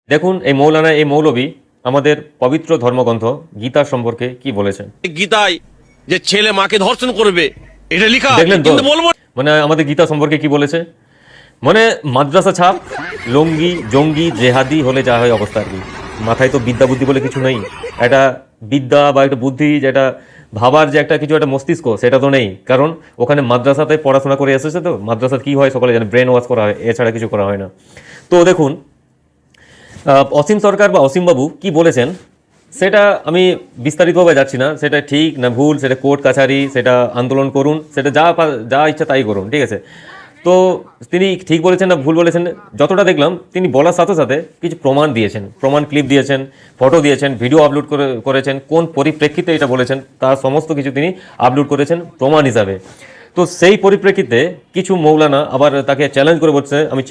দেখুন এই মৌলানা এই মৌলবী আমাদের পবিত্র ধর্মগ্রন্থ গীতা সম্পর্কে কি বলেছেন। গীতায় যে ছেলে মাকে ধর্ষণ করবে এটা লেখা আছে, দেখলেন তো কিন্তু বলবো না। মানে আমাদের গীতা সম্পর্কে কি বলেছে, মানে মাদ্রাসা ছাপ লঙ্গি জঙ্গি জেহাদি হলে যা হয় অবস্থা আর কি। মাথায় তো বিদ্যা বুদ্ধি বলে কিছু নেই, একটা বিদ্যা বা একটা বুদ্ধি যেটা ভাবার যে একটা কিছু একটা মস্তিষ্ক সেটা তো নেই, কারণ ওখানে মাদ্রাসাতে পড়াশোনা করে এসেছে, তো মাদ্রাসা কি হয় সকলে জানে, ব্রেন ওয়াশ করা হয়, এছাড়া কিছু করা হয় না। তো দেখুন অসীম সরকার বা অসীমবাবু কি বলেছেন সেটা আমি বিস্তারিতভাবে যাচ্ছি না, সেটা ঠিক না ভুল সেটা কোর্ট কাছারি, সেটা আন্দোলন করুন, সেটা যা যা ইচ্ছা তাই করুন, ঠিক আছে। তো তিনি ঠিক বলেছেন না ভুল বলেছেন, যতটা দেখলাম তিনি বলার সাথে সাথে কিছু প্রমাণ দিয়েছেন, প্রমাণ ক্লিপ দিয়েছেন, ফটো দিয়েছেন, ভিডিও আপলোড করেছেন, কোন পরিপ্রেক্ষিতে এটা বলেছেন তার সমস্ত কিছু তিনি আপলোড করেছেন প্রমাণ হিসাবে। তো সেই পরিপ্রেক্ষিতে কিছু মৌলানা আবার তাকে চ্যালেঞ্জ করে বলছে, আমি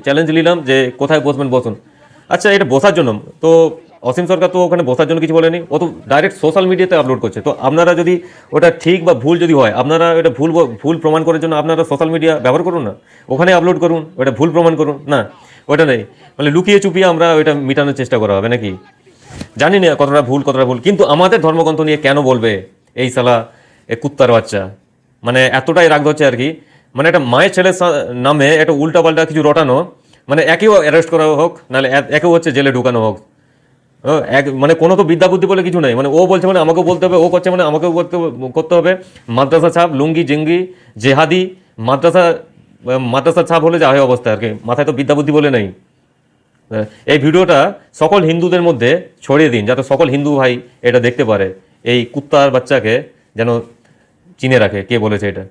চ্যালেঞ্জ নিলাম যে কোথায় বসবেন বসুন। আচ্ছা এটা বসার জন্য তো অসীম সরকার তো ওখানে বসার জন্য কিছু বলেনি, ও তো ডাইরেক্ট সোশ্যাল মিডিয়াতে আপলোড করছে। তো আপনারা যদি ওটা ঠিক বা ভুল যদি হয়, আপনারা এটা ভুল প্রমাণ করার জন্য আপনারা সোশ্যাল মিডিয়া ব্যবহার করুন না, ওখানে আপলোড করুন, ওটা ভুল প্রমাণ করুন না, ওটা নেই মানে লুকিয়ে চুপিয়ে আমরা ওটা মেটানোর চেষ্টা করা হবে নাকি। জানি না কতটা ভুল, কিন্তু আমাদের ধর্মগ্রন্থ নিয়ে কেন বলবে এই সালা এ কুত্তার বাচ্চা, মানে এতটাই রাগ হচ্ছে আর কি। মানে একটা মায়ের ছেলের নামে একটা উল্টাপাল্টা কিছু রটানো, মানে একেও অ্যারেস্ট করা হোক, নাহলে একেও হচ্ছে জেলে ঢুকানো হোক। মানে কোনো তো বিদ্যা বুদ্ধি বলে কিছু নেই, মানে ও বলছে মানে আমাকেও বলতে হবে, ও করছে মানে আমাকেও করতে হবে। মাদ্রাসা ছাপ লুঙ্গি জেঙ্গি জেহাদি, মাদ্রাসা ছাপ হলে যা হয় অবস্থা আর কি, মাথায় তো বিদ্যা বুদ্ধি বলে নেই। এই ভিডিওটা সকল হিন্দুদের মধ্যে ছড়িয়ে দিন, যাতে সকল হিন্দু ভাই এটা দেখতে পারে, এই কুত্তার বাচ্চাকে যেন চিনে রাখে কে বলেছে এটা।